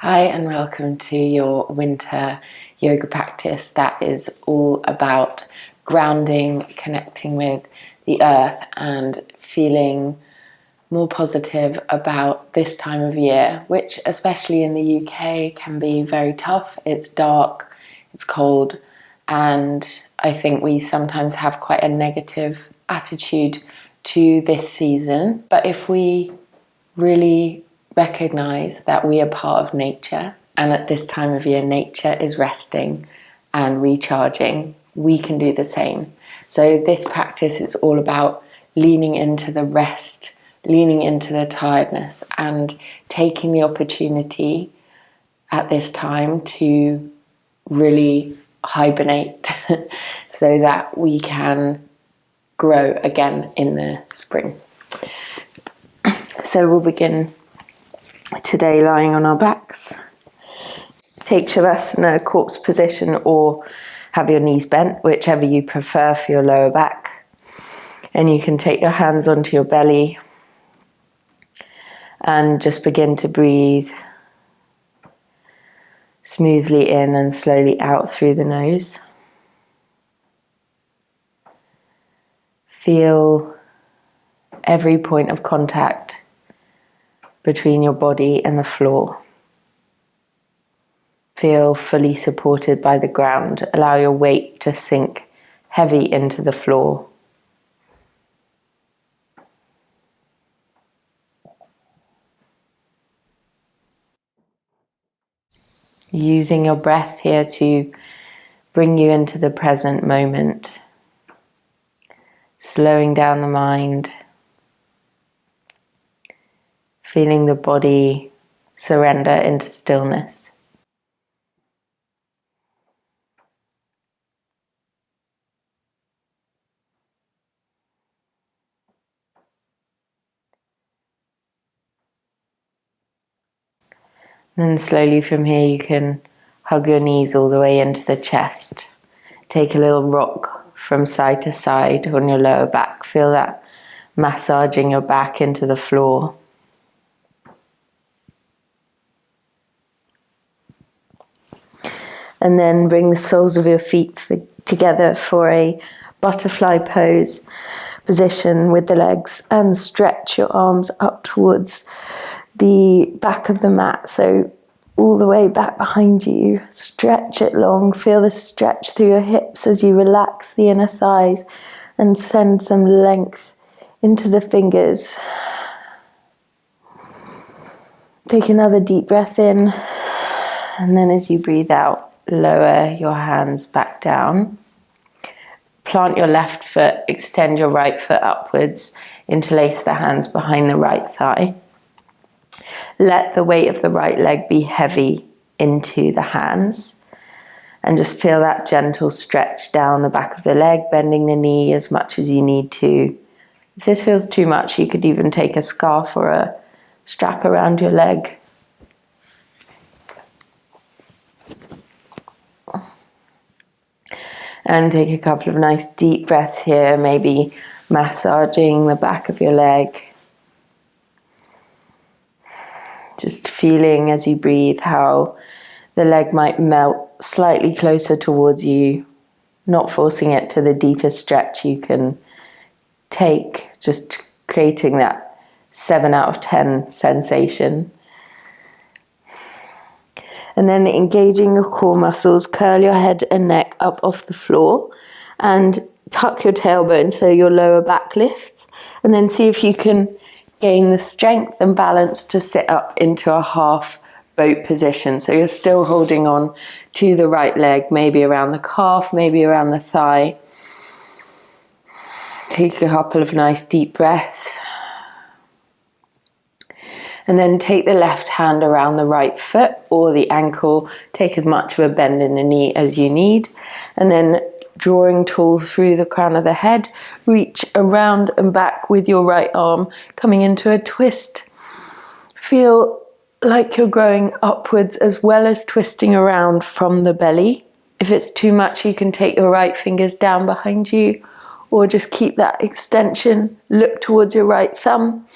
Hi and welcome to your winter yoga practice that is all about grounding, connecting with the earth and feeling more positive about this time of year, which especially in the UK can be very tough. It's dark, it's cold, and I think we sometimes have quite a negative attitude to this season. But if we really recognize that we are part of nature, and at this time of year nature is resting and recharging, we can do the same. So this practice is all about leaning into the rest, leaning into the tiredness, and taking the opportunity at this time to really hibernate so that we can grow again in the spring. So we'll begin today lying on our backs. Take Shavasana, corpse position, or have your knees bent, whichever you prefer for your lower back. And you can take your hands onto your belly and just begin to breathe smoothly in and slowly out through the nose. Feel every point of contact between your body and the floor. Feel fully supported by the ground. Allow your weight to sink heavy into the floor. Using your breath here to bring you into the present moment. Slowing down the mind. Feeling the body surrender into stillness. And then slowly from here you can hug your knees all the way into the chest. Take a little rock from side to side on your lower back. Feel that massaging your back into the floor. And then bring the soles of your feet together for a butterfly pose position with the legs, and stretch your arms up towards the back of the mat. So all the way back behind you, stretch it long. Feel the stretch through your hips as you relax the inner thighs and send some length into the fingers. Take another deep breath in, and then as you breathe out, lower your hands back down. Plant your left foot, extend your right foot upwards, interlace the hands behind the right thigh. Let the weight of the right leg be heavy into the hands, and just feel that gentle stretch down the back of the leg, bending the knee as much as you need to. If this feels too much, you could even take a scarf or a strap around your leg. And take a couple of nice deep breaths here, maybe massaging the back of your leg. Just feeling as you breathe how the leg might melt slightly closer towards you, not forcing it to the deepest stretch you can take, just creating that 7 out of 10 sensation. And then engaging your core muscles, curl your head and neck up off the floor and tuck your tailbone so your lower back lifts. And then see if you can gain the strength and balance to sit up into a half boat position. So you're still holding on to the right leg, maybe around the calf, maybe around the thigh. Take a couple of nice deep breaths. And then take the left hand around the right foot or the ankle. Take as much of a bend in the knee as you need. And then drawing tall through the crown of the head, reach around and back with your right arm, coming into a twist. Feel like you're growing upwards as well as twisting around from the belly. If it's too much, you can take your right fingers down behind you, or just keep that extension, look towards your right thumb.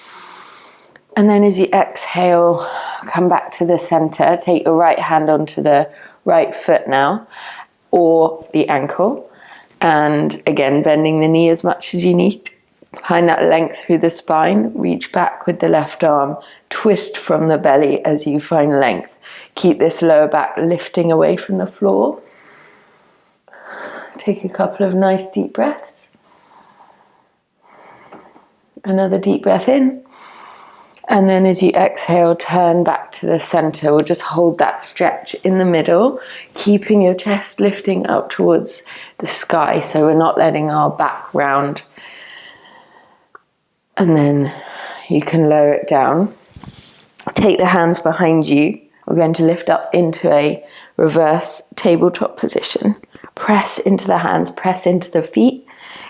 And then as you exhale, come back to the center. Take your right hand onto the right foot now, or the ankle. And again, bending the knee as much as you need. Find that length through the spine. Reach back with the left arm. Twist from the belly as you find length. Keep this lower back lifting away from the floor. Take a couple of nice deep breaths. Another deep breath in. And then as you exhale, turn back to the center. We'll just hold that stretch in the middle, keeping your chest lifting up towards the sky, so we're not letting our back round. And then you can lower it down. Take the hands behind you. We're going to lift up into a reverse tabletop position. Press into the hands, press into the feet.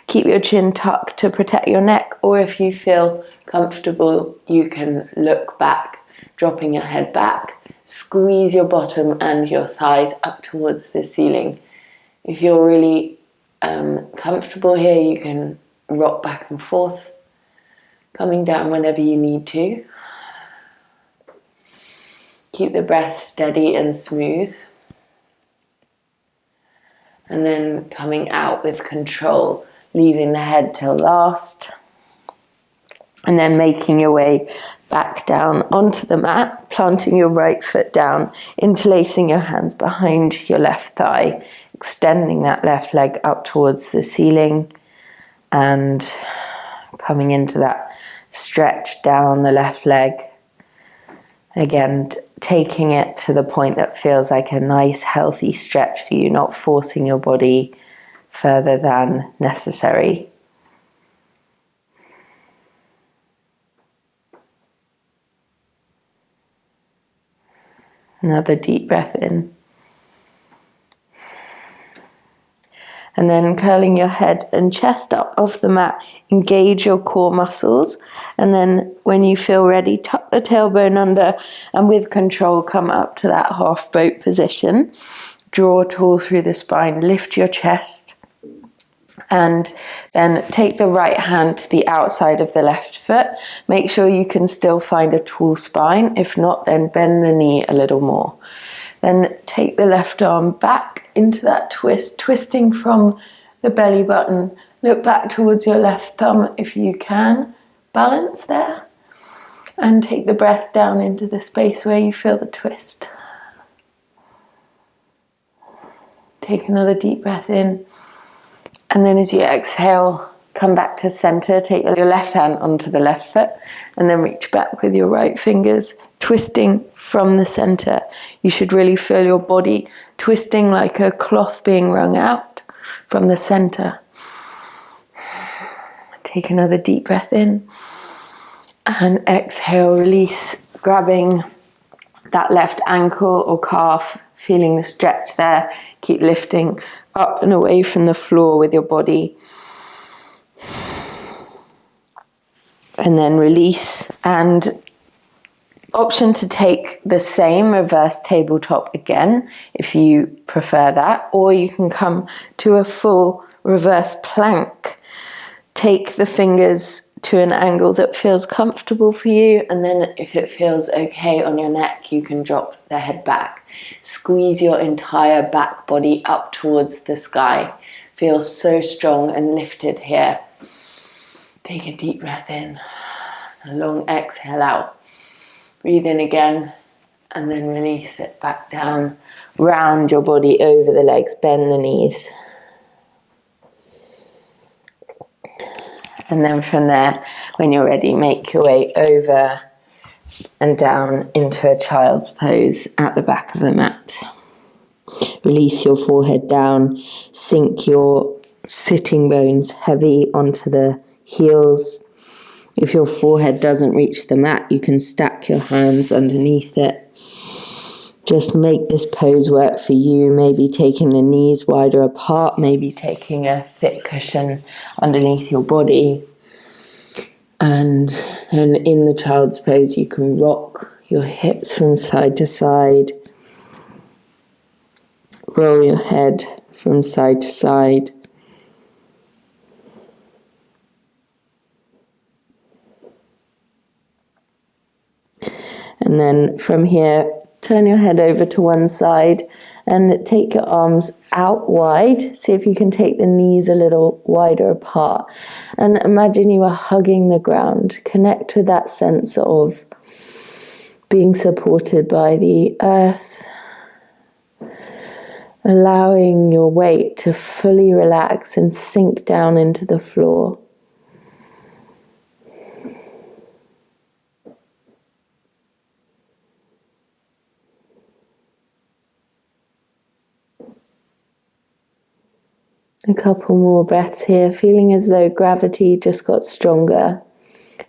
Keep your chin tucked to protect your neck, or if you feel comfortable, you can look back, dropping your head back. Squeeze your bottom and your thighs up towards the ceiling. If you're really comfortable here, you can rock back and forth, coming down whenever you need to. Keep the breath steady and smooth. And then coming out with control, leaving the head till last. And then making your way back down onto the mat, planting your right foot down, interlacing your hands behind your left thigh, extending that left leg up towards the ceiling, and coming into that stretch down the left leg. Again, taking it to the point that feels like a nice, healthy stretch for you, not forcing your body further than necessary. Another deep breath in. And then curling your head and chest up off the mat, engage your core muscles. And then when you feel ready, tuck the tailbone under, and with control, come up to that half boat position. Draw tall through the spine, lift your chest. And then take the right hand to the outside of the left foot. Make sure you can still find a tall spine. If not, then bend the knee a little more. Then take the left arm back into that twist, twisting from the belly button. Look back towards your left thumb if you can. Balance there. And take the breath down into the space where you feel the twist. Take another deep breath in. And then as you exhale, come back to center. Take your left hand onto the left foot and then reach back with your right fingers, twisting from the center. You should really feel your body twisting like a cloth being wrung out from the center. Take another deep breath in and exhale, release, grabbing that left ankle or calf, feeling the stretch there. Keep lifting up and away from the floor with your body. And then release, and option to take the same reverse tabletop again if you prefer that, or you can come to a full reverse plank. Take the fingers to an angle that feels comfortable for you, and then if it feels okay on your neck, you can drop the head back. Squeeze your entire back body up towards the sky. Feel so strong and lifted here. Take a deep breath in, a long exhale out. Breathe in again, and then release it back down. Round your body over the legs, bend the knees. And then from there, when you're ready, make your way over and down into a child's pose at the back of the mat. Release your forehead down, sink your sitting bones heavy onto the heels. If your forehead doesn't reach the mat, you can stack your hands underneath it. Just make this pose work for you, maybe taking the knees wider apart, maybe taking a thick cushion underneath your body. And then in the child's pose, you can rock your hips from side to side. Roll your head from side to side. And then from here, turn your head over to one side and take your arms out wide. See if you can take the knees a little wider apart. And imagine you are hugging the ground. Connect with that sense of being supported by the earth. Allowing your weight to fully relax and sink down into the floor. A couple more breaths here, feeling as though gravity just got stronger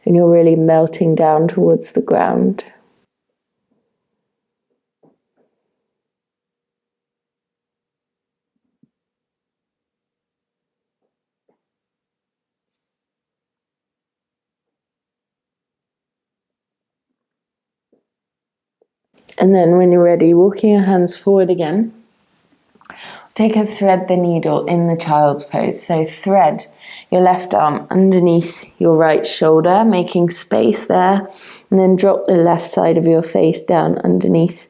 and you're really melting down towards the ground. And then when you're ready, walking your hands forward again. Take a thread the needle in the child's pose. So thread your left arm underneath your right shoulder, making space there. And then drop the left side of your face down underneath.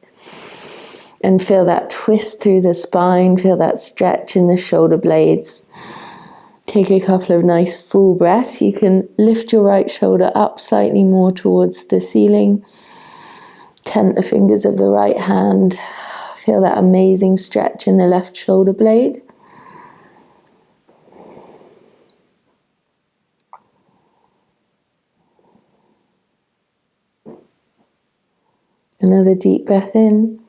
And feel that twist through the spine. Feel that stretch in the shoulder blades. Take a couple of nice full breaths. You can lift your right shoulder up slightly more towards the ceiling. Tent the fingers of the right hand. Feel that amazing stretch in the left shoulder blade. Another deep breath in.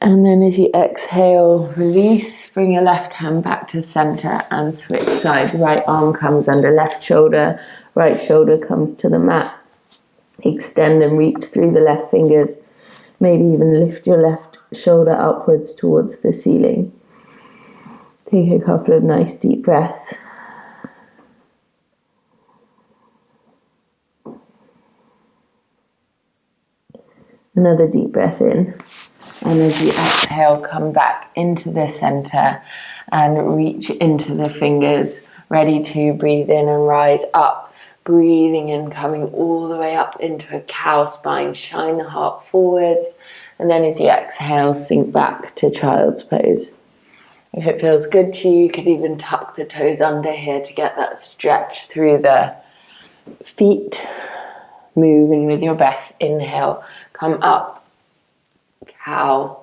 And then as you exhale, release. Bring your left hand back to center and switch sides. Right arm comes under left shoulder. Right shoulder comes to the mat. Extend and reach through the left fingers. Maybe even lift your left shoulder upwards towards the ceiling. Take a couple of nice deep breaths. Another deep breath in. And as you exhale, come back into the center and reach into the fingers, ready to breathe in and rise up. Breathing in, coming all the way up into a cow spine. Shine the heart forwards. And then as you exhale, sink back to child's pose. If it feels good to you, you could even tuck the toes under here to get that stretch through the feet. Moving with your breath. Inhale, come up, cow,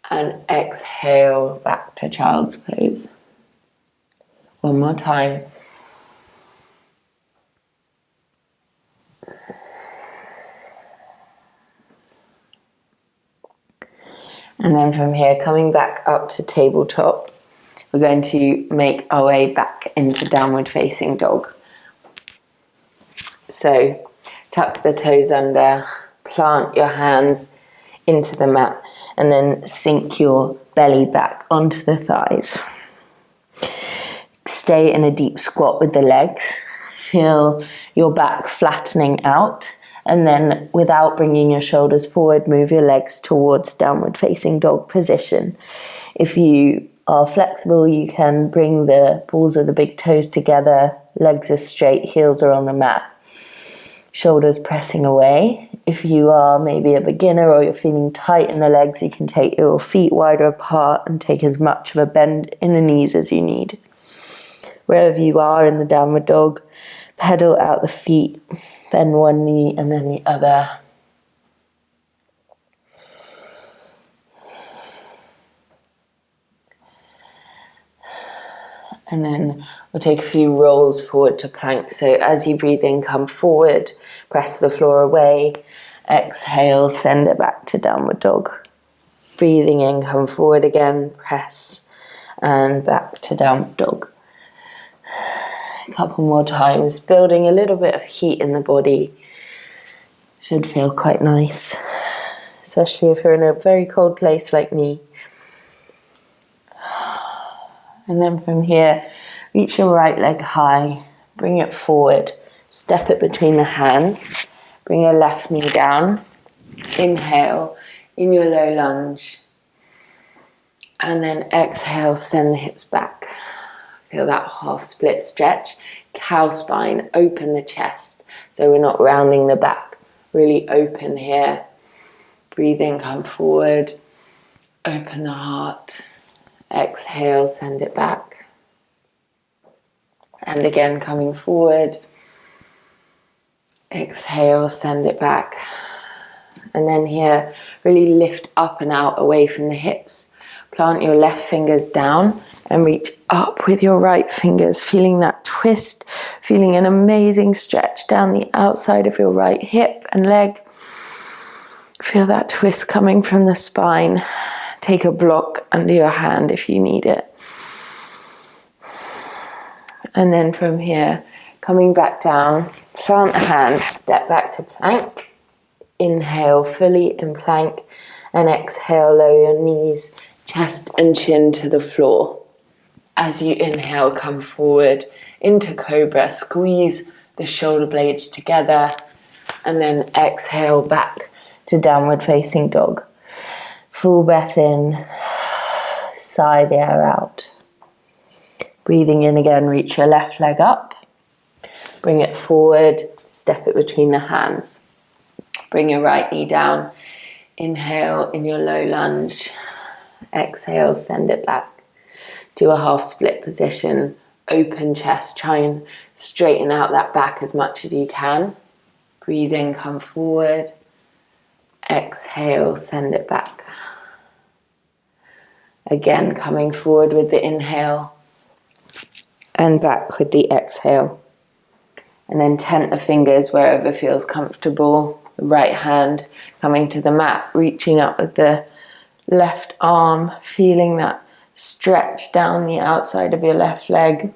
and exhale back to child's pose. One more time. And then from here, coming back up to tabletop, we're going to make our way back into downward facing dog. So tuck the toes under, plant your hands into the mat, and then sink your belly back onto the thighs. Stay in a deep squat with the legs. Feel your back flattening out. And then without bringing your shoulders forward, move your legs towards downward facing dog position. If you are flexible, you can bring the balls of the big toes together, legs are straight, heels are on the mat, shoulders pressing away. If you are maybe a beginner or you're feeling tight in the legs, you can take your feet wider apart and take as much of a bend in the knees as you need. Wherever you are in the downward dog, pedal out the feet. Bend one knee and then the other. And then we'll take a few rolls forward to plank. So as you breathe in, come forward, press the floor away. Exhale, send it back to downward dog. Breathing in, come forward again, press, and back to downward dog. A couple more times, building a little bit of heat in the body. Should feel quite nice, especially if you're in a very cold place like me. And then from here, reach your right leg high, bring it forward, step it between the hands, bring your left knee down, inhale in your low lunge, and then exhale, send the hips back. Feel that half split stretch. Cow spine, open the chest. So we're not rounding the back, really open here. Breathe in, come forward, open the heart. Exhale, send it back. And again, coming forward. Exhale, send it back. And then here, really lift up and out away from the hips. Plant your left fingers down and reach up with your right fingers, feeling that twist, feeling an amazing stretch down the outside of your right hip and leg. Feel that twist coming from the spine. Take a block under your hand if you need it. And then from here, coming back down, plant the hands, step back to plank. Inhale fully in plank and exhale, lower your knees, chest and chin to the floor. As you inhale, come forward into cobra, squeeze the shoulder blades together, and then exhale back to downward facing dog. Full breath in, sigh the air out. Breathing in again, reach your left leg up, bring it forward, step it between the hands. Bring your right knee down, inhale in your low lunge, exhale, send it back. Do a half split position, open chest, try and straighten out that back as much as you can. Breathe in, come forward, exhale, send it back. Again, coming forward with the inhale and back with the exhale. And then tent the fingers wherever feels comfortable. The right hand coming to the mat, reaching up with the left arm, feeling that stretch down the outside of your left leg.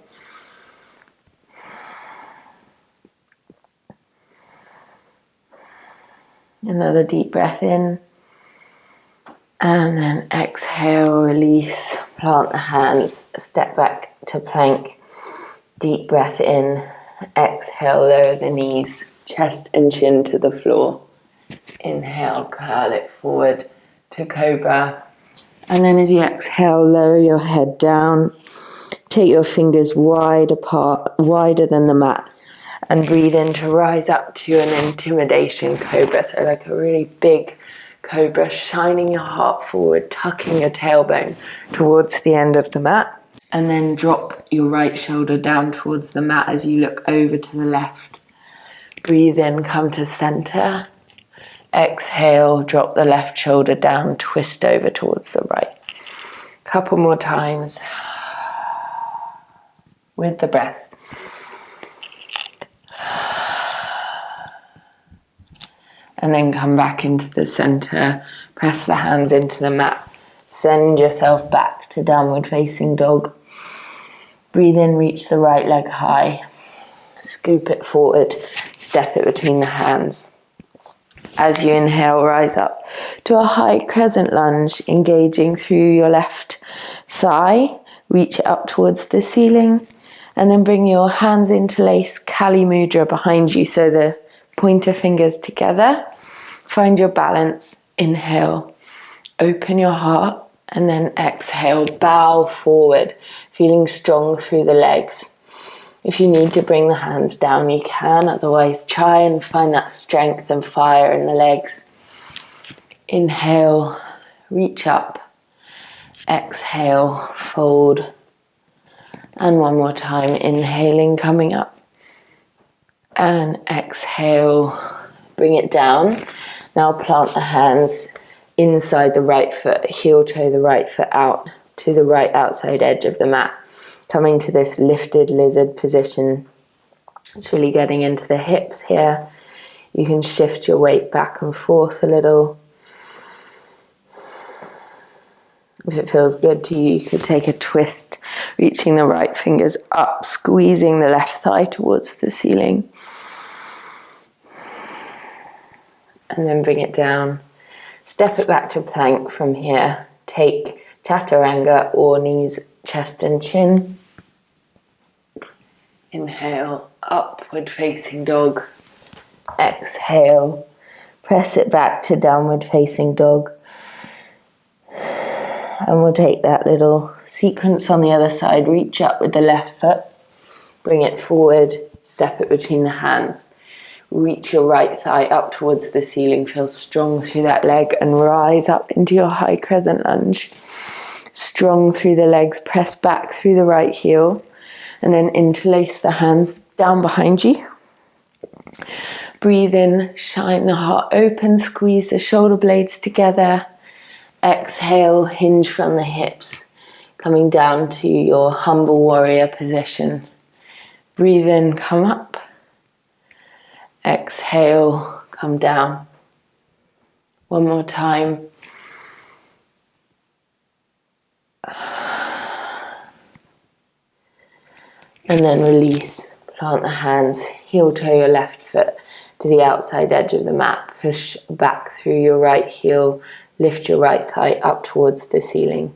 Another deep breath in. And then exhale, release, plant the hands, step back to plank. Deep breath in, exhale, lower the knees, chest and chin to the floor. Inhale, curl it forward to cobra. And then as you exhale, lower your head down. Take your fingers wide apart, wider than the mat. And breathe in to rise up to an intimidation cobra. So like a really big cobra, shining your heart forward, tucking your tailbone towards the end of the mat. And then drop your right shoulder down towards the mat as you look over to the left. Breathe in, come to center. Exhale, drop the left shoulder down, twist over towards the right. Couple more times with the breath. And then come back into the center, press the hands into the mat, send yourself back to downward facing dog. Breathe in, reach the right leg high, scoop it forward, step it between the hands. As you inhale, rise up to a high crescent lunge, engaging through your left thigh, reach it up towards the ceiling, and then bring your hands interlace Kali Mudra behind you, so the pointer fingers together. Find your balance, inhale, open your heart, and then exhale, bow forward, feeling strong through the legs. If you need to bring the hands down, you can. Otherwise, try and find that strength and fire in the legs. Inhale, reach up. Exhale, fold. And one more time, inhaling, coming up. And exhale, bring it down. Now plant the hands inside the right foot, heel toe the right foot out to the right outside edge of the mat. Coming to this lifted lizard position. It's really getting into the hips here. You can shift your weight back and forth a little. If it feels good to you, you could take a twist, reaching the right fingers up, squeezing the left thigh towards the ceiling. And then bring it down. Step it back to plank from here. Take chaturanga or knees, chest and chin. Inhale, upward facing dog. Exhale, press it back to downward facing dog. And we'll take that little sequence on the other side. Reach up with the left foot. Bring it forward, step it between the hands. reach your right thigh up towards the ceiling, feel strong through that leg, and rise up into your high crescent lunge. Strong through the legs, press back through the right heel, and then interlace the hands down behind you. Breathe in, shine the heart open, squeeze the shoulder blades together. Exhale, hinge from the hips, coming down to your humble warrior position. Breathe in, come up. Exhale, come down. One more time. And then release. Plant the hands, heel toe your left foot to the outside edge of the mat. Push back through your right heel. Lift your right thigh up towards the ceiling.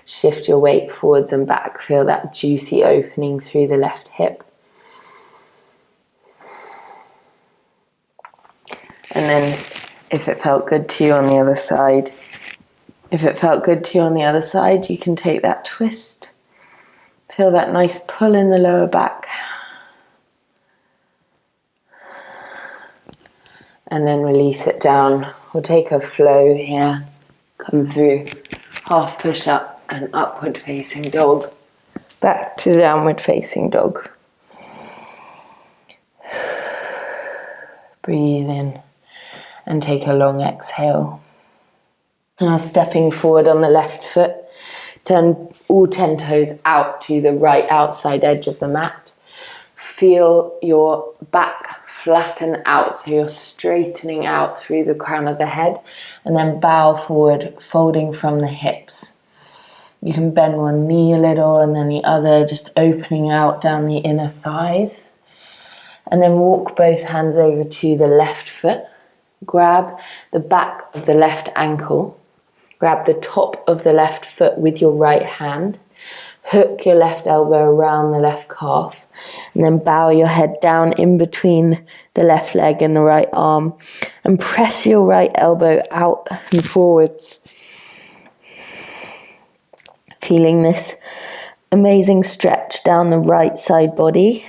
Shift your weight forwards and back. Feel that juicy opening through the left hip. And then if it felt good to you on the other side, you can take that twist. Feel that nice pull in the lower back. And then release it down. We'll take a flow here. Come through half push up and upward facing dog. Back to downward facing dog. Breathe in and take a long exhale. Now stepping forward on the left foot, turn all 10 toes out to the right outside edge of the mat. Feel your back flatten out, so you're straightening out through the crown of the head, and then bow forward, folding from the hips. You can bend one knee a little and then the other, just opening out down the inner thighs. And then walk both hands over to the left foot. Grab the back of the left ankle. Grab the top of the left foot with your right hand. Hook your left elbow around the left calf. And then bow your head down in between the left leg and the right arm. And press your right elbow out and forwards. Feeling this amazing stretch down the right side body.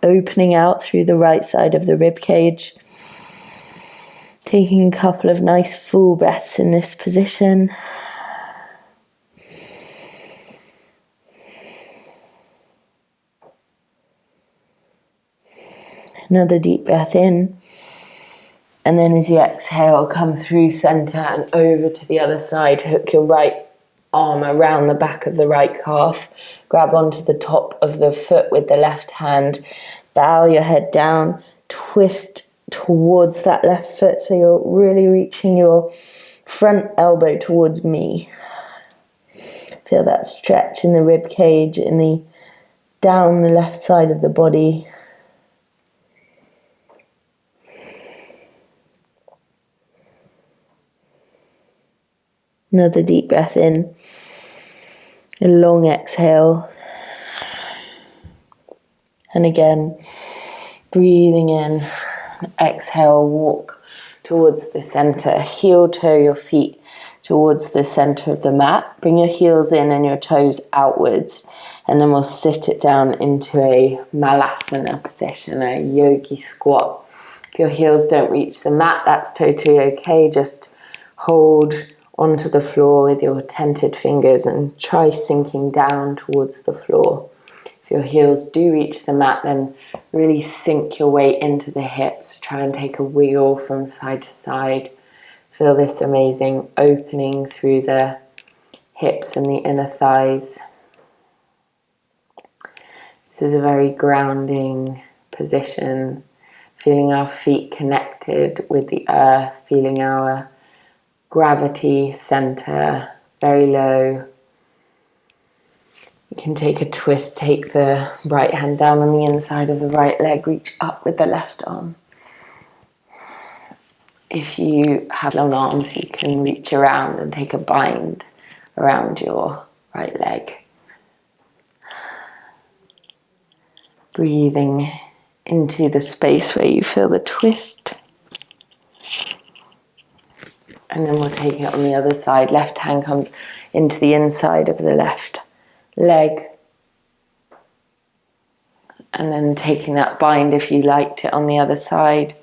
Opening out through the right side of the rib cage. Taking a couple of nice full breaths in this position. Another deep breath in. And then as you exhale, come through center and over to the other side. Hook your right arm around the back of the right calf. Grab onto the top of the foot with the left hand. Bow your head down. Twist towards that left foot, so you're really reaching your front elbow towards me. Feel that stretch in the rib cage, down the left side of the body. Another deep breath in. A long exhale. And again, breathing in. Exhale, walk towards the center. Heel toe your feet towards the center of the mat. Bring your heels in and your toes outwards. And then we'll sit it down into a malasana position, a yogi squat. If your heels don't reach the mat, that's totally okay. Just hold onto the floor with your tented fingers and try sinking down towards the floor. If your heels do reach the mat, then really sink your weight into the hips. Try and take a wiggle from side to side. Feel this amazing opening through the hips and the inner thighs. This is a very grounding position. Feeling our feet connected with the earth. Feeling our gravity center very low. You can take a twist, take the right hand down on the inside of the right leg, reach up with the left arm. If you have long arms, you can reach around and take a bind around your right leg. Breathing into the space where you feel the twist. And then we'll take it on the other side. Left hand comes into the inside of the left leg. and then taking that bind if you liked it on the other side.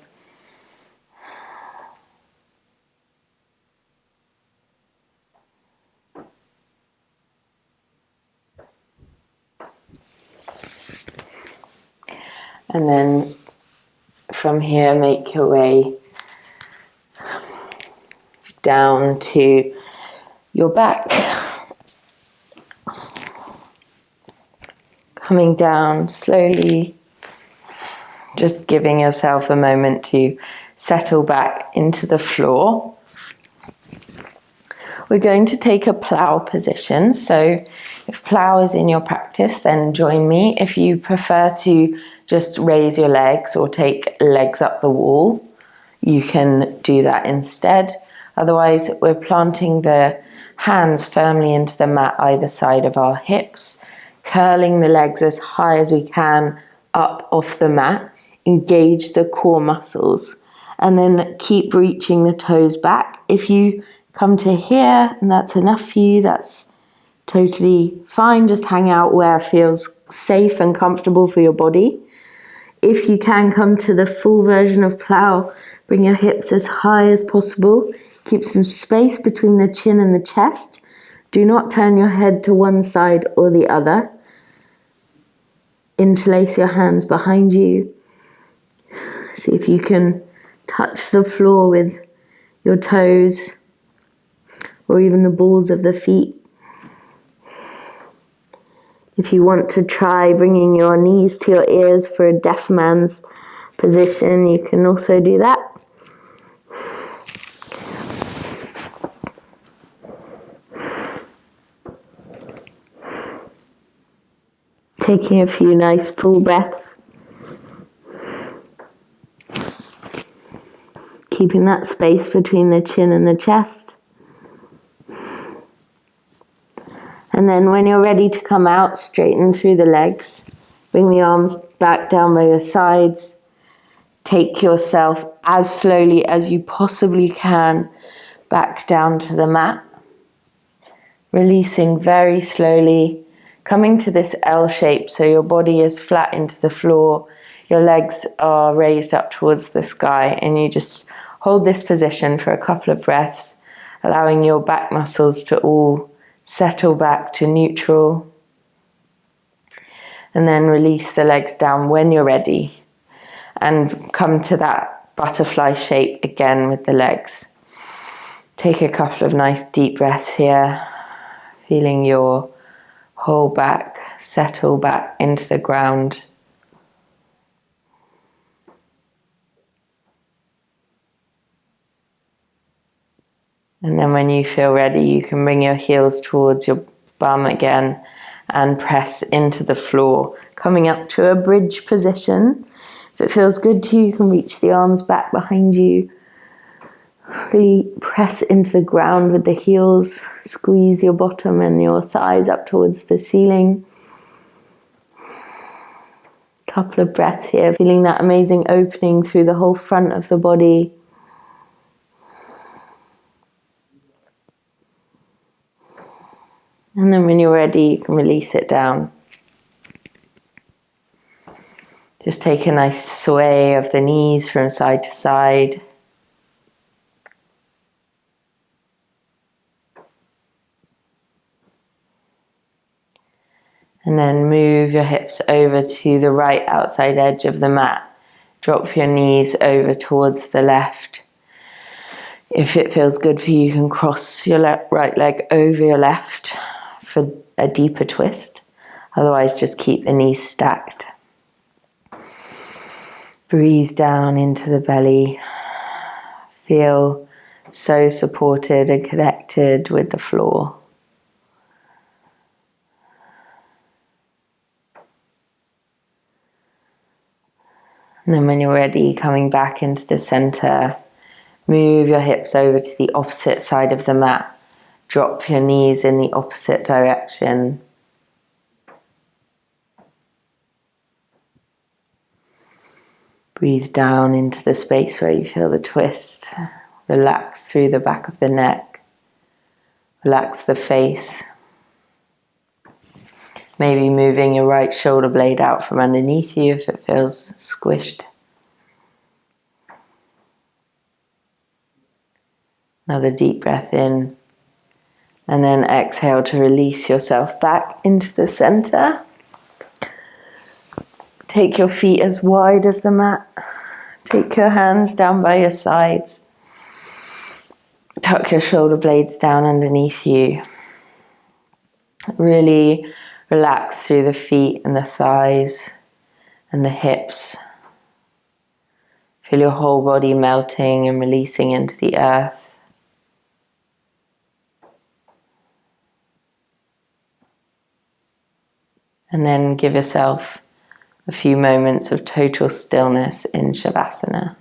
And then from here, make your way down to your back. Coming down slowly, just giving yourself a moment to settle back into the floor. We're going to take a plough position. So if plough is in your practice, then join me. If you prefer to just raise your legs or take legs up the wall, you can do that instead. Otherwise, we're planting the hands firmly into the mat either side of our hips, curling the legs as high as we can up off the mat, engage the core muscles, and then keep reaching the toes back. If you come to here and that's enough for you, that's totally fine. Just hang out where feels safe and comfortable for your body. If you can come to the full version of plough, bring your hips as high as possible. Keep some space between the chin and the chest. Do not turn your head to one side or the other. Interlace your hands behind you. See if you can touch the floor with your toes or even the balls of the feet. If you want to try bringing your knees to your ears for a deaf man's position, you can also do that. Taking a few nice full breaths. Keeping that space between the chin and the chest. And then when you're ready to come out, straighten through the legs. Bring the arms back down by your sides. Take yourself as slowly as you possibly can back down to the mat. Releasing very slowly. Coming to this L shape, so your body is flat into the floor. Your legs are raised up towards the sky, and you just hold this position for a couple of breaths, allowing your back muscles to all settle back to neutral. And then release the legs down when you're ready. And come to that butterfly shape again with the legs. Take a couple of nice deep breaths here, feeling your whole back settle back into the ground. And then when you feel ready, you can bring your heels towards your bum again and press into the floor, coming up to a bridge position. If it feels good to you, you can reach the arms back behind you. Really press into the ground with the heels. Squeeze your bottom and your thighs up towards the ceiling. Couple of breaths here, feeling that amazing opening through the whole front of the body. And then when you're ready, you can release it down. Just take a nice sway of the knees from side to side. And then move your hips over to the right outside edge of the mat. Drop your knees over towards the left. If it feels good for you, you can cross your right leg over your left for a deeper twist. Otherwise, just keep the knees stacked. Breathe down into the belly. Feel so supported and connected with the floor. And then when you're ready, coming back into the center, move your hips over to the opposite side of the mat. Drop your knees in the opposite direction. Breathe down into the space where you feel the twist. Relax through the back of the neck. Relax the face. Maybe moving your right shoulder blade out from underneath you if it feels squished. Another deep breath in. And then exhale to release yourself back into the center. Take your feet as wide as the mat. Take your hands down by your sides. Tuck your shoulder blades down underneath you. Really relax through the feet and the thighs and the hips. Feel your whole body melting and releasing into the earth. And then give yourself a few moments of total stillness in Shavasana.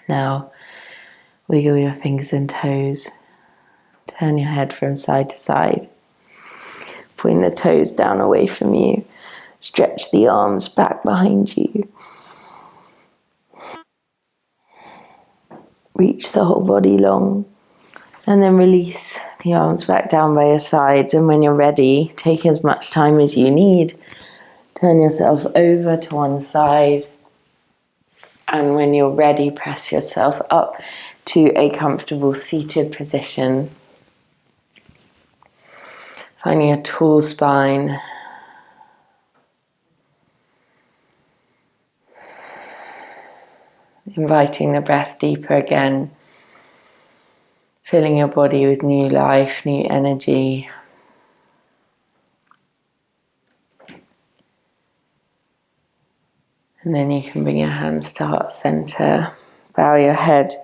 Now, wiggle your fingers and toes. Turn your head from side to side. Point the toes down away from you. Stretch the arms back behind you. Reach the whole body long. And then release the arms back down by your sides. And when you're ready, take as much time as you need. Turn yourself over to one side. And when you're ready, press yourself up to a comfortable seated position. Finding a tall spine. Inviting the breath deeper again. Filling your body with new life, new energy. And then you can bring your hands to heart center. Bow your head.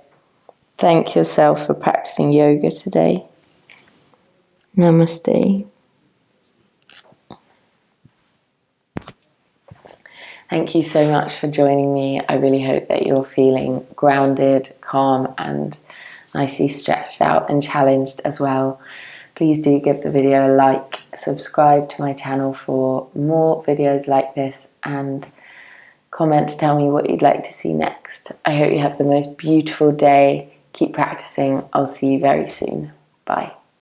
Thank yourself for practicing yoga today. Namaste. Thank you so much for joining me. I really hope that you're feeling grounded, calm, and nicely stretched out and challenged as well. Please do give the video a like, subscribe to my channel for more videos like this, and comment to tell me what you'd like to see next. I hope you have the most beautiful day. Keep practicing. I'll see you very soon. Bye.